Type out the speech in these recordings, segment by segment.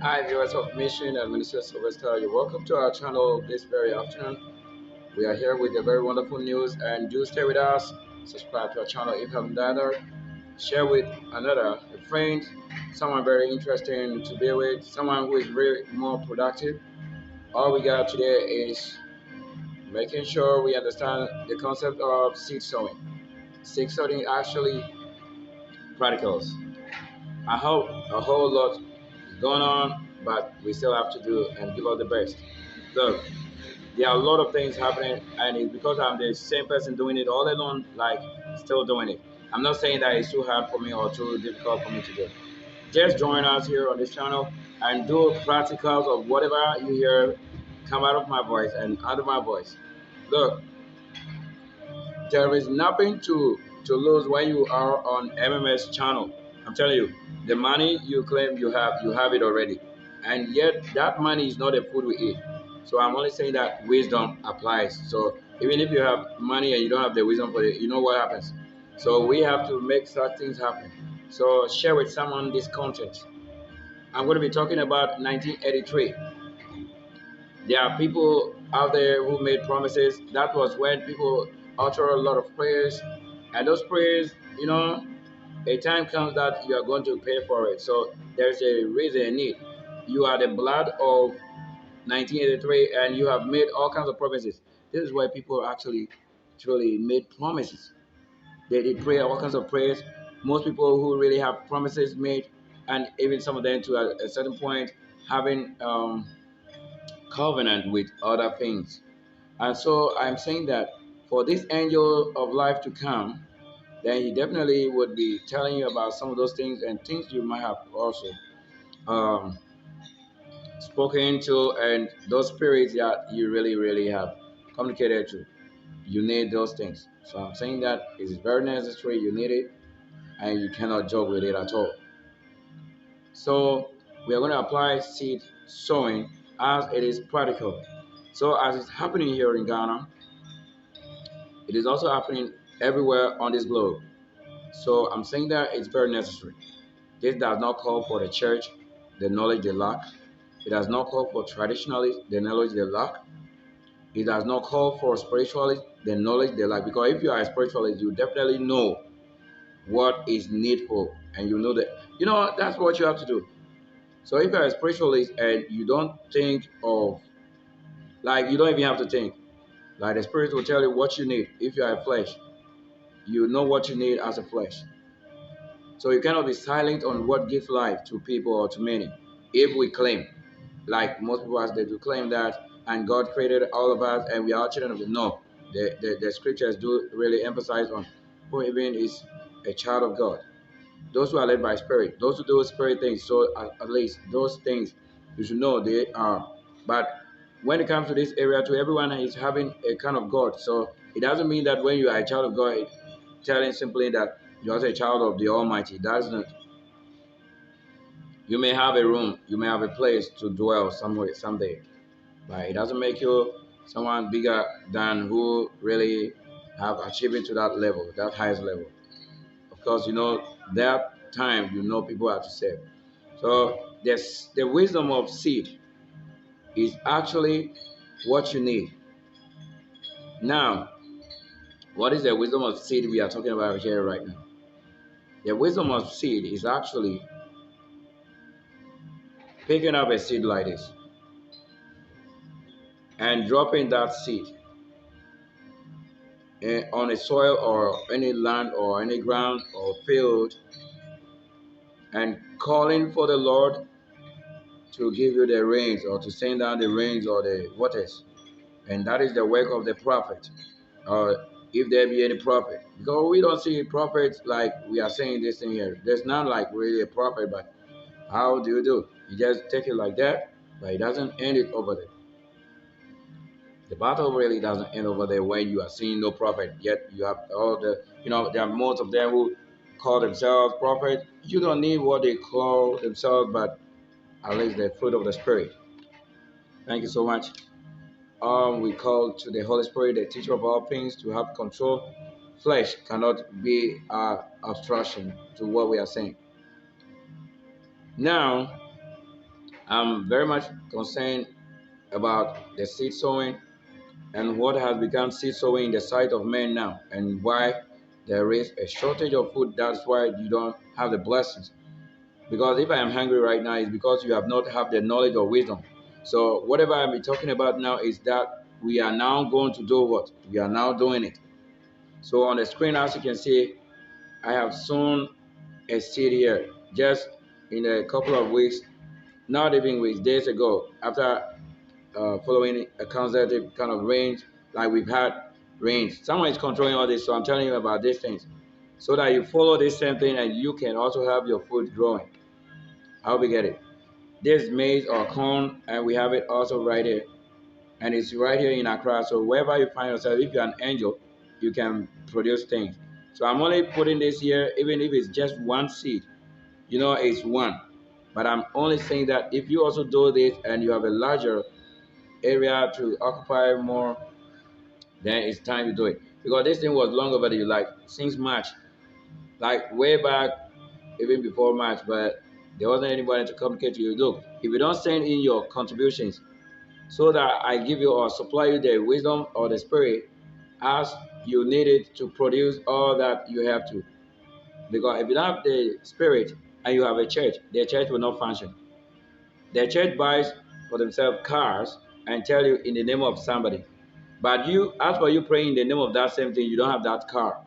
Hi, viewers of Mission and Minister Sylvester. You're welcome to our channel this very afternoon. We are here with a very wonderful news, and do stay with us. Subscribe to our channel if you haven't done that. Share with a friend, someone very interesting to be with, someone who is really more productive. All we got today is making sure we understand the concept of seed sowing. Seed sowing actually practicals. I hope a whole lot is going on, but we still have to do and give out the best. Look, there are a lot of things happening, and it's because I'm the same person doing it all alone, like still doing it. I'm not saying that it's too hard for me or too difficult for me to do. Just join us here on this channel and do practicals of whatever you hear come out of my voice and out of my voice. Look, there is nothing to lose when you are on MMS channel. I'm telling you, the money you claim you have it already, and yet that money is not the food we eat. So I'm only saying that wisdom applies. So even if you have money and you don't have the wisdom for it, you know what happens. So we have to make such things happen. So share with someone this content. I'm going to be talking about 1983. There are people out there who made promises. That was when people utter a lot of prayers, and those prayers, a time comes that you are going to pay for it. So there's a reason, a need. You are the blood of 1983, and you have made all kinds of promises. This is where people actually truly made promises. They pray all kinds of prayers. Most people who really have promises made, and even some of them to a certain point, having covenant with other things. And so I'm saying that for this angel of life to come, then he definitely would be telling you about some of those things and things you might have also um, spoken to, and those spirits that you really, really have communicated to. You need those things. So I'm saying that it is very necessary. You need it, and you cannot joke with it at all. So we are going to apply seed sowing as it is practical. So as it's happening here in Ghana, it is also happening everywhere on this globe. So I'm saying that it's very necessary. This does not call for the church, the knowledge they lack. It does not call for traditionalists, the knowledge they lack. It does not call for spiritualists, the knowledge they lack. Because if you are a spiritualist, you definitely know what is needful, and you know that that's what you have to do. So if you're a spiritualist and you don't think of, like, you don't even have to think, like, the spirit will tell you what you need. If you are a flesh, you know what you need as a flesh. So you cannot be silent on what gives life to people or to many. If we claim, like most people as they do claim that, and God created all of us and we are children of the no. The scriptures do really emphasize on who even is a child of God. Those who are led by spirit, those who do spirit things. So at least those things you should know they are. But when it comes to this area, to everyone is having a kind of God. So it doesn't mean that when you are a child of God, telling simply that you're also a child of the Almighty. That's not. You may have a room, you may have a place to dwell somewhere someday, but it doesn't make you someone bigger than who really have achieved to that level, that highest level. Of course, that time people have to save. So there's the wisdom of seed is actually what you need. Now, what is the wisdom of seed we are talking about here right now? The wisdom of seed is actually picking up a seed like this and dropping that seed on a soil or any land or any ground or field, and calling for the Lord to give you the rains or to send down the rains or the waters. And that is the work of the prophet, or if there be any prophet. Because we don't see prophets like we are saying this thing here. There's not like really a prophet, but how do you do? You just take it like that, but it doesn't end it over there. The battle really doesn't end over there when you are seeing no prophet. Yet you have all there are most of them who call themselves prophet. You don't need what they call themselves, but at least the fruit of the Spirit. Thank you so much. We call to the Holy Spirit, the teacher of all things, to have control. Flesh cannot be obstruction to what we are saying. Now, I'm very much concerned about the seed sowing and what has become seed sowing in the sight of men now, and why there is a shortage of food. That's why you don't have the blessings. Because if I am hungry right now, it's because you have not have the knowledge or wisdom. So whatever I'm talking about now is that we are now going to do what? We are now doing it. So on the screen, as you can see, I have sown a seed here just in a couple of weeks, not even weeks, days ago, after following a consecutive kind of range, like we've had range. Someone is controlling all this, so I'm telling you about these things so that you follow this same thing and you can also have your food growing. I hope you get it. This maize or corn, and we have it also right here, and it's right here in Accra. So wherever you find yourself, if you're an angel, you can produce things. So I'm only putting this here, even if it's just one seed. It's one. But I'm only saying that if you also do this and you have a larger area to occupy more, then it's time to do it. Because this thing was long overdue, like since March, like way back, even before March, but there wasn't anybody to communicate to you. Look, if you don't send in your contributions so that I give you or supply you the wisdom or the spirit as you need it to produce all that you have to. Because if you don't have the spirit and you have a church, the church will not function. The church buys for themselves cars and tell you in the name of somebody. But you, as for you praying in the name of that same thing, you don't have that car.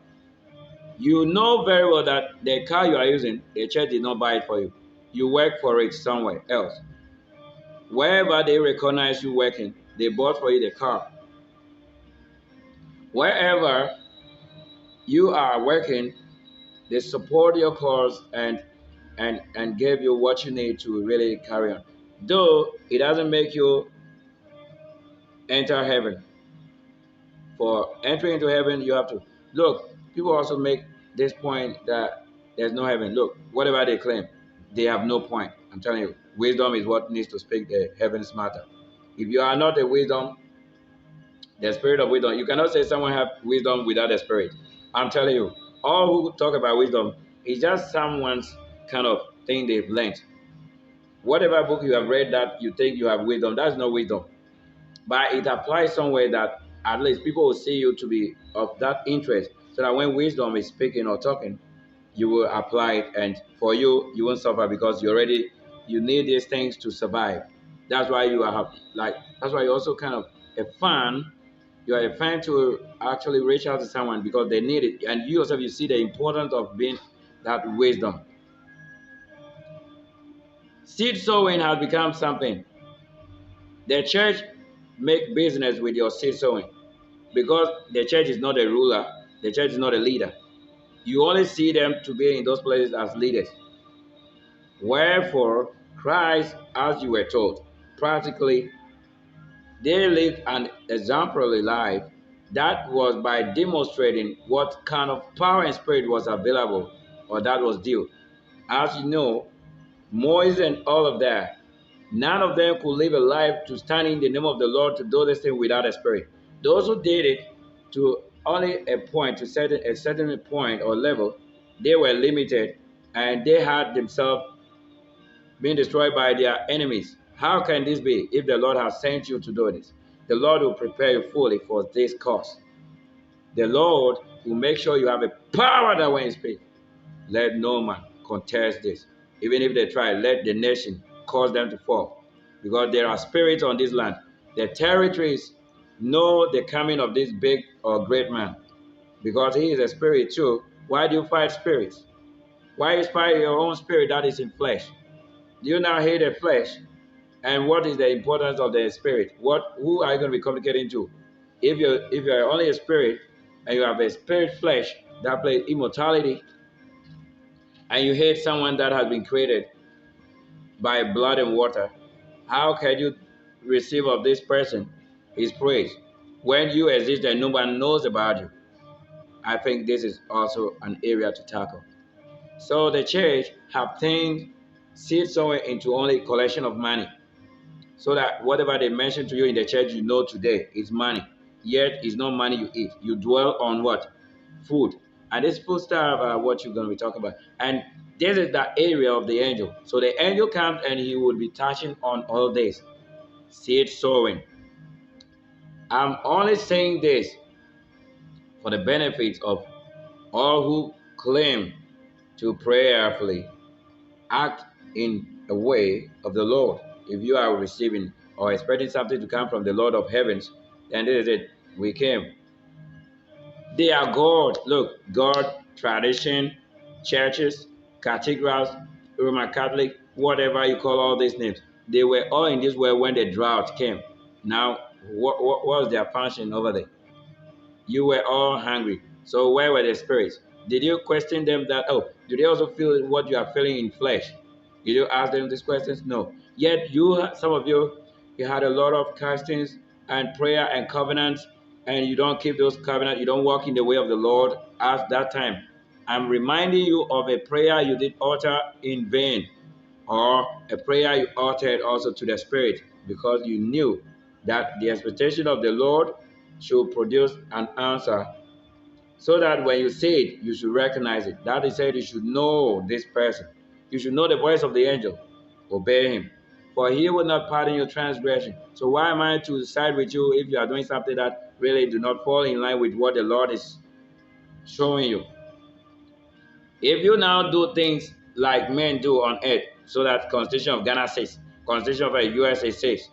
You know very well that the car you are using, the church did not buy it for you. You work for it somewhere else. Wherever they recognize you working, they bought for you the car. Wherever you are working, they support your cause and give you what you need to really carry on. Though it doesn't make you enter heaven. For entering into heaven, you have to look. People also make this point that there's no heaven. Look, whatever they claim, they have no point. I'm telling you, wisdom is what needs to speak the heavens matter. If you are not a wisdom, the spirit of wisdom, you cannot say someone have wisdom without a spirit. I'm telling you, all who talk about wisdom is just someone's kind of thing they've learned. Whatever book you have read that you think you have wisdom, that's not wisdom. But it applies somewhere that at least people will see you to be of that interest, so that when wisdom is speaking or talking, you will apply it, and for you, you won't suffer because you need these things to survive. That's why you are like that's why you're also kind of a fan. You are a fan to actually reach out to someone because they need it, and you yourself you see the importance of being that wisdom. Seed sowing has become something. The church make business with your seed sowing because the church is not a ruler, the church is not a leader. You only see them to be in those places as leaders. Wherefore, Christ, as you were told, practically, they lived an exemplary life that was by demonstrating what kind of power and spirit was available or that was due. As you know, Moses and all of that, none of them could live a life to stand in the name of the Lord to do this thing without a spirit. Those who did it to only a point, to a certain point or level, they were limited and they had themselves been destroyed by their enemies. How can this be if the Lord has sent you to do this? The Lord will prepare you fully for this cause. The Lord will make sure you have a power that when you speak, let no man contest this. Even if they try, let the nation cause them to fall. Because there are spirits on this land. The territories know the coming of this big or great man. Because he is a spirit too. Why do you fight spirits? Why is fight your own spirit that is in flesh? Do you now hate the flesh? And what is the importance of the spirit? Who are you going to be communicating to? If you're only a spirit and you have a spirit flesh that plays immortality, and you hate someone that has been created by blood and water, how can you receive of this person his praise when you exist and no one knows about you? I think this is also an area to tackle. So the church have turned seed sowing into only collection of money, so that whatever they mention to you in the church, you know today is money. Yet it's not money you eat. You dwell on what? Food. And this food stuff what you're going to be talking about. And This is the area of the angel. So the angel comes and he will be touching on all this. Seed sowing. I'm only saying this for the benefit of all who claim to prayerfully act in a way of the Lord. If you are receiving or expecting something to come from the Lord of heavens, then this is it. We came. They are God. Look, God, tradition, churches, cathedrals, Roman Catholic, whatever you call all these names. They were all in this world when the drought came. Now, what was their function over there? You were all hungry. So where were the spirits? Did you question them that, oh, do they also feel what you are feeling in flesh? Did you ask them these questions? No. Yet some of you, you had a lot of castings and prayer and covenants, and you don't keep those covenants. You don't walk in the way of the Lord at that time. I'm reminding you of a prayer you did utter in vain, or a prayer you uttered also to the Spirit, because you knew that the expectation of the Lord should produce an answer, so that when you say it, you should recognize it. That is said, you should know this person. You should know the voice of the angel. Obey him, for he will not pardon your transgression. So why am I to side with you if you are doing something that really do not fall in line with what the Lord is showing you? If you now do things like men do on earth, so that Constitution of Ghana says, Constitution of the USA says,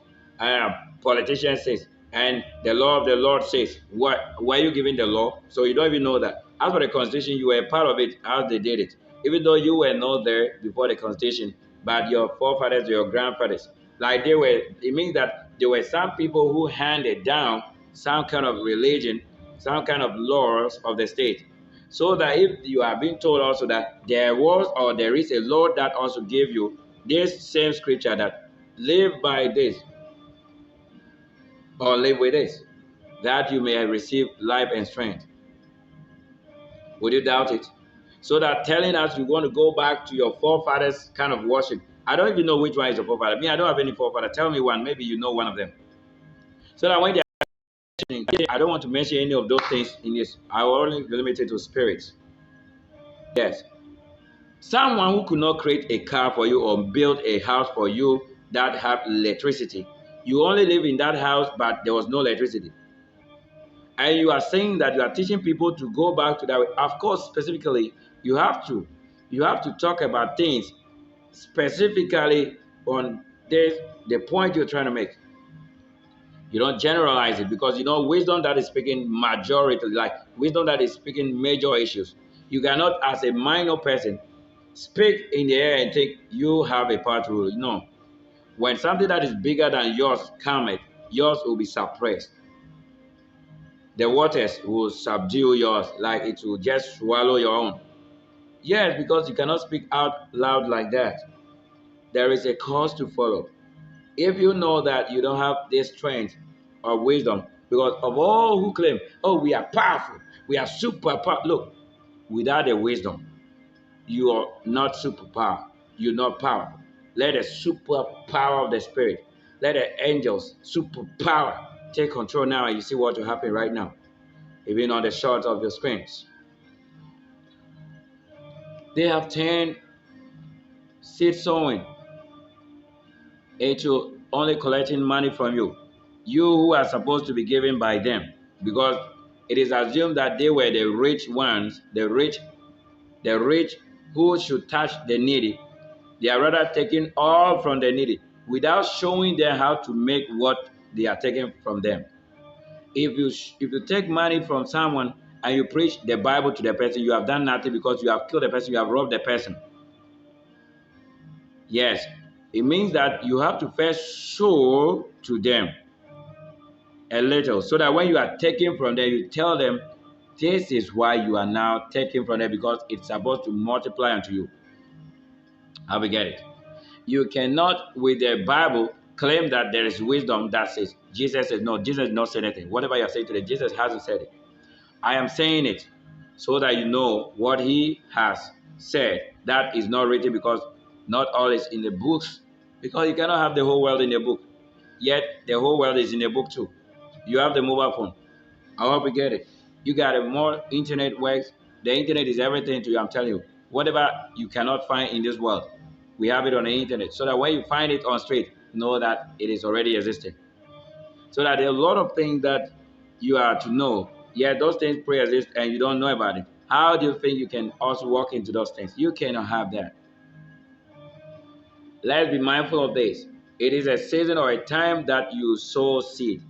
politicians says, and the law of the Lord says, what were you giving the law? So you don't even know that. As for the Constitution, you were a part of it as they did it. Even though you were not there before the Constitution, but your forefathers, your grandfathers, like they were, it means that there were some people who handed down some kind of religion, some kind of laws of the state. So that if you are being told also that there was or there is a Lord that also gave you this same scripture that live by this or live with this, that you may receive life and strength. Would you doubt it? So that telling us you want to go back to your forefathers kind of worship. I don't even know which one is your forefather. Me, I don't have any forefather. Tell me one. Maybe you know one of them. So that when they are mentioning, I don't want to mention any of those things in this. I will only limit it to spirits. Yes. Someone who could not create a car for you or build a house for you that have electricity. You only live in that house, but there was no electricity. And you are saying that you are teaching people to go back to that way. Of course, specifically, you have to. You have to talk about things specifically on this, the point you're trying to make. You don't generalize it, because you know wisdom that is speaking majority, like wisdom that is speaking major issues. You cannot, as a minor person, speak in the air and think you have a part to rule. No. When something that is bigger than yours cometh, yours will be suppressed. The waters will subdue yours, like it will just swallow your own. Yes, because you cannot speak out loud like that. There is a cause to follow. If you know that you don't have this strength or wisdom, because of all who claim, oh, we are powerful, we are super powerful. Look, without the wisdom, you are not superpower. You're not powerful. Let the superpower of the Spirit, let the angels superpower take control now, and you see what will happen right now, even on the short of your screens. They have turned seed sowing into only collecting money from you. You who are supposed to be given by them, because it is assumed that they were the rich ones, the rich who should touch the needy. They are rather taking all from the needy without showing them how to make what they are taking from them. If you take money from someone and you preach the Bible to the person, you have done nothing, because you have killed the person, you have robbed the person. Yes, it means that you have to first show to them a little, so that when you are taking from them, you tell them this is why you are now taking from them, because it's supposed to multiply unto you. How we get it? You cannot, with the Bible, claim that there is wisdom that says, Jesus says, no, Jesus did not say anything. Whatever you are saying today, Jesus hasn't said it. I am saying it so that you know what he has said. That is not written, because not all is in the books, because you cannot have the whole world in the book. Yet the whole world is in the book too. You have the mobile phone. I hope you get it. You got it. More internet works. The internet is everything to you, I'm telling you. Whatever you cannot find in this world, we have it on the internet. So that when you find it on street, know that it is already existing. So that there are a lot of things that you are to know. Yeah, those things pre-exist and you don't know about it. How do you think you can also walk into those things? You cannot have that. Let's be mindful of this. It is a season or a time that you sow seed.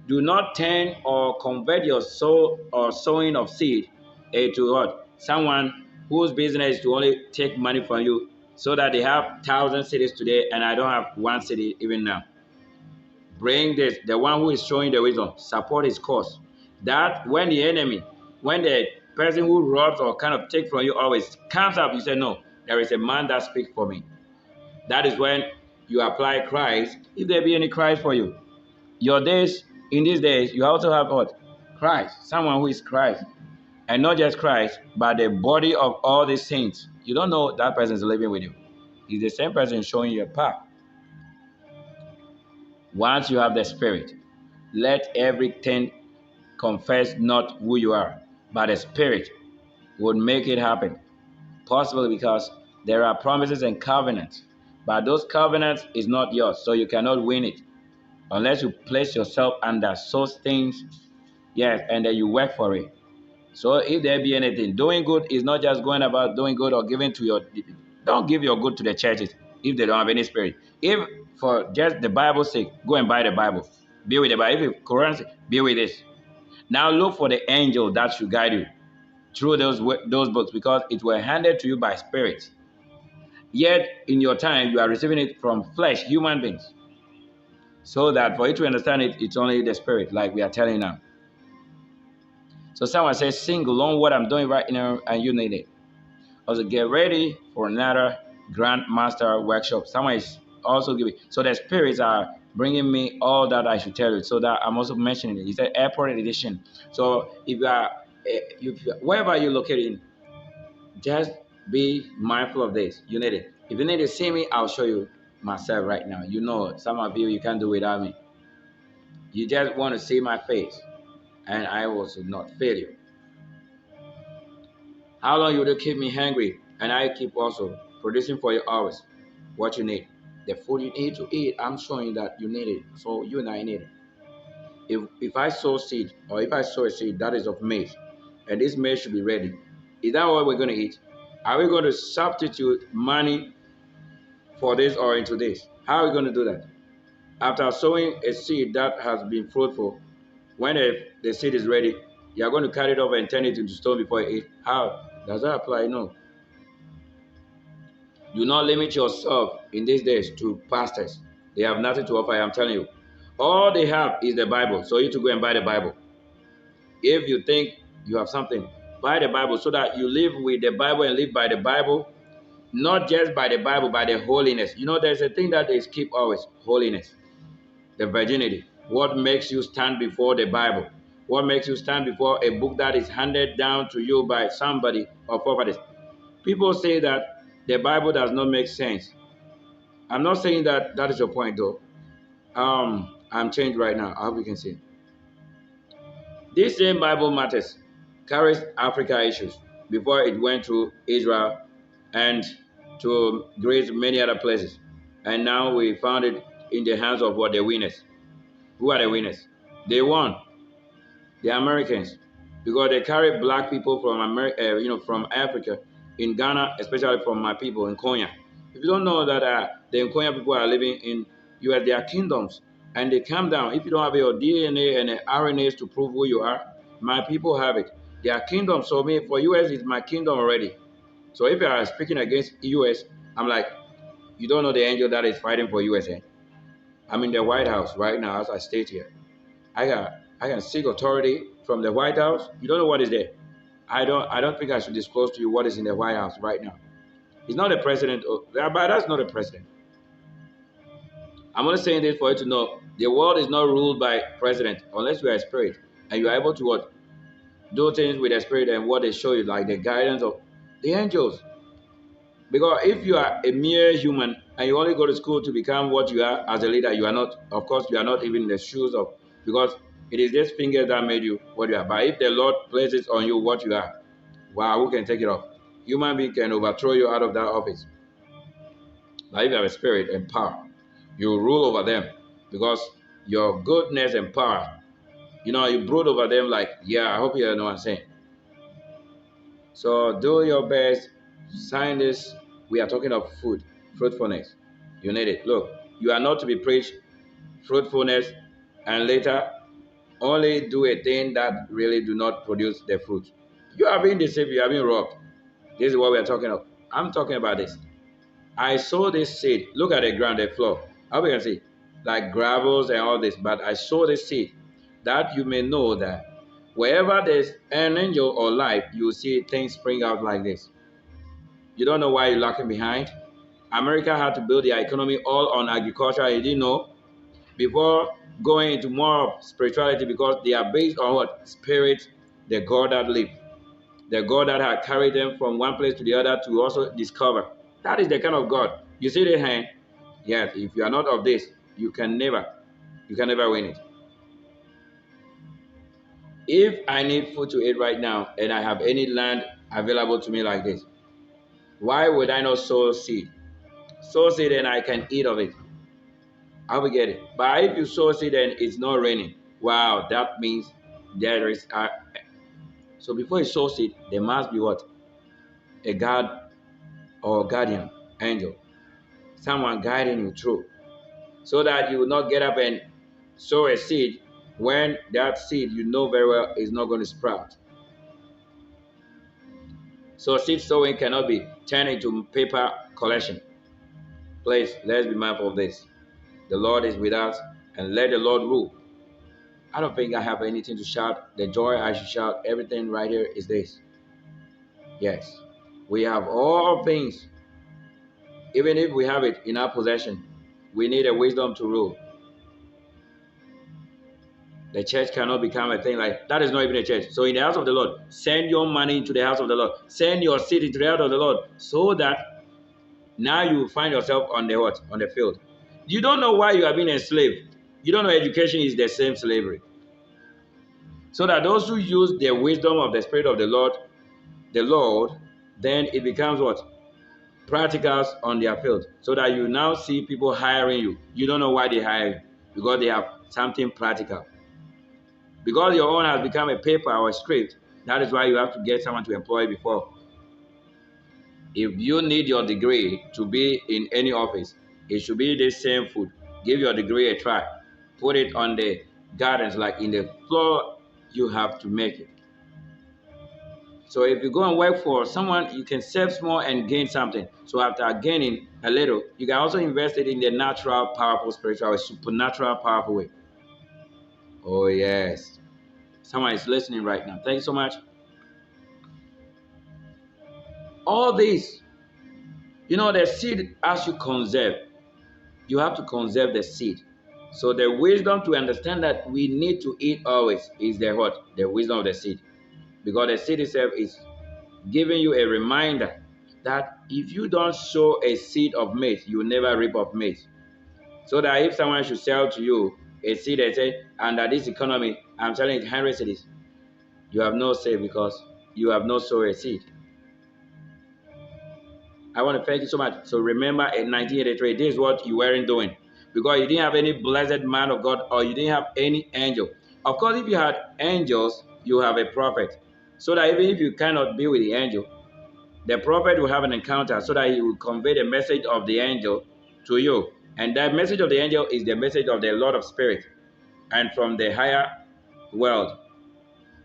Do not turn or convert your sow or sowing of seed into what? Someone whose business is to only take money from you so that they have 1,000 cities today and I don't have one city even now. Bring this, the one who is showing the wisdom, support his cause. That when the enemy, when the person who robs or kind of take from you always comes up, you say, no, there is a man that speaks for me. That is when you apply Christ, if there be any Christ for you. Your days, in these days, you also have what? Christ, someone who is Christ. And not just Christ, but the body of all the saints. You don't know that person is living with you. He's the same person showing you a path. Once you have the Spirit, let everything confess not who you are, but the Spirit would make it happen. Possibly because there are promises and covenants, but those covenants is not yours, so you cannot win it unless you place yourself under such things, yes, and then you work for it. So if there be anything, doing good is not just going about doing good or giving to your, don't give your good to the churches if they don't have any spirit. If for just the Bible's sake, go and buy the Bible. Be with the Bible. If it's Quran, be with this. Now look for the angel that should guide you through those books because it were handed to you by spirits. Yet in your time, you are receiving it from flesh, human beings. So that for you to understand it, it's only the spirit, like we are telling now. So someone says, sing along what I'm doing right now, and you need it. Also, get ready for another Grandmaster workshop. Someone is also giving. So the spirits are bringing me all that I should tell you. So that I'm also mentioning it. He said airport edition. So if you are, wherever you're located, just be mindful of this. You need it. If you need to see me, I'll show you myself right now. You know, some of you can't do without me. You just want to see my face, and I will not fail you. How long will you keep me hungry? And I keep also producing for you always what you need. The food you need to eat, I'm showing you that you need it. So you and I need it. If I sow seed, or if I sow a seed that is of maize, and this maize should be ready, is that what we're going to eat? Are we going to substitute money for this or into this? How are we going to do that? After sowing a seed that has been fruitful, when the seed is ready, you are going to carry it over and turn it into stone before you eat. How does that apply? No. Do not limit yourself in these days to pastors. They have nothing to offer, I'm telling you. All they have is the Bible. So you need to go and buy the Bible. If you think you have something, buy the Bible so that you live with the Bible and live by the Bible, not just by the Bible, by the holiness. You know, there's a thing that they keep always, holiness, the virginity. What makes you stand before the Bible? What makes you stand before a book that is handed down to you by somebody or forefathers? People say that the Bible does not make sense. I'm not saying that that is your point, though. I'm changed right now. I hope you can see. This same Bible matters carries Africa issues before it went to Israel and to Greece, many other places. And now we found it in the hands of what the winners. Who are the winners? They won. The Americans, because they carry black people from America, from Africa, in Ghana, especially from my people in Konya. If you don't know that the Konya people are living in US, they are kingdoms, and they come down. If you don't have your DNA and RNAs to prove who you are, my people have it. They are kingdoms. So me, for US, it's my kingdom already. So if you are speaking against US, I'm like, you don't know the angel that is fighting for USA. I'm in the White House right now as I state here. I can seek authority from the White House. You don't know what is there. I don't think I should disclose to you what is in the White House right now. He's not a president, but that's not a president. I'm only saying this for you to know the world is not ruled by president unless you are a spirit and you are able to what? Do things with the spirit and what they show you, like the guidance of the angels. Because if you are a mere human and you only go to school to become what you are as a leader, you are not, of course, you are not even in the shoes of, because it is this finger that made you what you are. But if the Lord places on you what you are, wow, who can take it off? human being can overthrow you out of that office. But if you have a spirit and power, you rule over them because your goodness and power, you brood over them like, yeah, I hope you know what I'm saying. So do your best. Sign this. We are talking of food, fruitfulness. You need it. Look, you are not to be preached fruitfulness and later only do a thing that really do not produce the fruit. You are being deceived. You are being robbed. This is what we are talking of. I'm talking about this. I saw this seed. Look at the ground, the floor. How we can see? Like gravels and all this. But I saw this seed that you may know that wherever there's an angel or life, you see things spring out like this. You don't know why you're lacking behind. America had to build their economy all on agriculture. You didn't know before going into more of spirituality because they are based on what? Spirit, the God that live, the God that had carried them from one place to the other to also discover. That is the kind of God. You see the hand? Yes, if you are not of this, you can never win it. If I need food to eat right now and I have any land available to me like this, why would I not sow seed? Sow seed and I can eat of it. I will get it. But if you sow seed and it's not raining, wow, that means there is so before you sow seed, there must be what? A God or guardian angel, someone guiding you through, so that you will not get up and sow a seed when that seed you know very well is not going to sprout. So seed sowing cannot be turned into paper collection. Please, let's be mindful of this. The Lord is with us and let the Lord rule. I don't think I have anything to shout. The joy I should shout, everything right here is this. Yes, we have all things. Even if we have it in our possession, we need a wisdom to rule. The church cannot become a thing like that. Is not even a church. So in the house of the Lord, send your money into the house of the Lord. Send your seed into the house of the Lord, so that now you find yourself on the what? On the field. You don't know why you are being enslaved. You don't know education is the same slavery. So that those who use the wisdom of the Spirit of the Lord, then it becomes what? Practicals on their field. So that you now see people hiring you. You don't know why they hire you. Because they have something practical. Because your own has become a paper or a script, that is why you have to get someone to employ before. If you need your degree to be in any office, it should be the same food. Give your degree a try. Put it on the gardens, like in the floor, you have to make it. So if you go and work for someone, you can save small and gain something. So after gaining a little, you can also invest it in the natural, powerful, spiritual, supernatural, powerful way. Oh yes. Someone is listening right now. Thank you so much. All this, the seed as you conserve, you have to conserve the seed. So the wisdom to understand that we need to eat always is the what? The wisdom of the seed. Because the seed itself is giving you a reminder that if you don't sow a seed of maize, you will never reap of maize. So that if someone should sell to you a seed and say, under this economy, I'm selling it 100 cedis, you have no say because you have not sown a seed. I want to thank you so much. So remember in 1983, this is what you weren't doing. Because you didn't have any blessed man of God or you didn't have any angel. Of course, if you had angels, you have a prophet. So that even if you cannot be with the angel, the prophet will have an encounter so that he will convey the message of the angel to you. And that message of the angel is the message of the Lord of Spirit and from the higher world.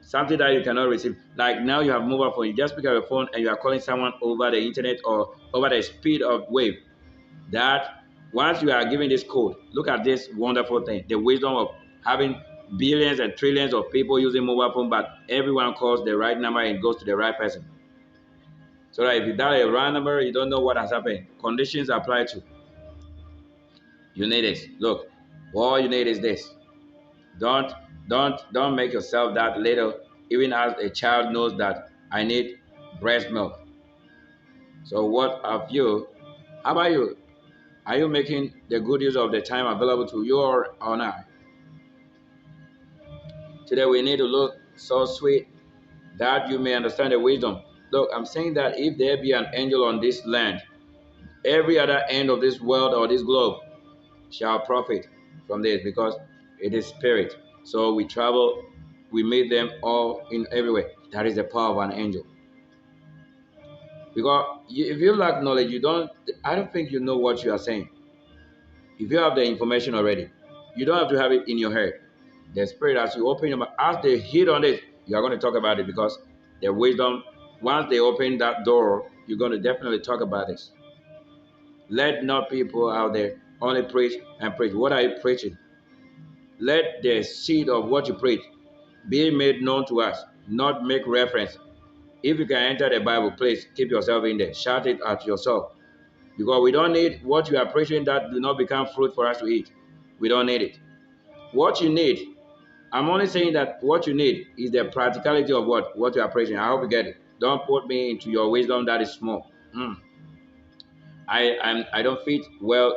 Something that you cannot receive. Like now you have mobile phone. You just pick up your phone and you are calling someone over the internet or over the speed of wave. That once you are given this code, look at this wonderful thing. The wisdom of having billions and trillions of people using mobile phone, but everyone calls the right number and goes to the right person. So that if you dial a wrong number, you don't know what has happened. Conditions apply to. You need this. Look, all you need is this. Don't make yourself that little. Even as a child knows that I need breast milk. So what of you? How about you? Are you making the good use of the time available to you or not? Today we need to look so sweet that you may understand the wisdom Look, I'm saying that if there be an angel on this land, every other end of this world or this globe shall profit from this because it is spirit. So we travel, we meet them all in every way. That is the power of an angel. Because if you lack knowledge, you don't. I don't think you know what you are saying. If you have the information already, you don't have to have it in your head. The spirit, as you open your mouth, as they hit on it, you are going to talk about it because the wisdom. Once they open that door, you're going to definitely talk about this. Let not people out there only preach and preach. What are you preaching? Let the seed of what you preach be made known to us, not make reference. If you can enter the Bible, please keep yourself in there. Shout it at yourself. Because we don't need what you are preaching that do not become fruit for us to eat. We don't need it. What you need, I'm only saying that what you need is the practicality of what you are preaching. I hope you get it. Don't put me into your wisdom that is small. I don't fit well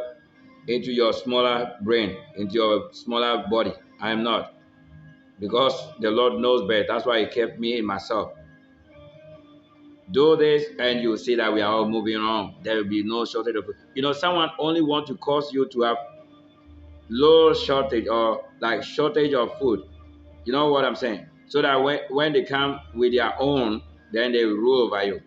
into your smaller brain, into your smaller body. I am not. Because the Lord knows best. That's why He kept me in myself. Do this and you see that we are all moving on. There will be no shortage of food. Someone only want to cause you to have low shortage or like shortage of food. You know what I'm saying? So that when they come with their own, then they will rule over you.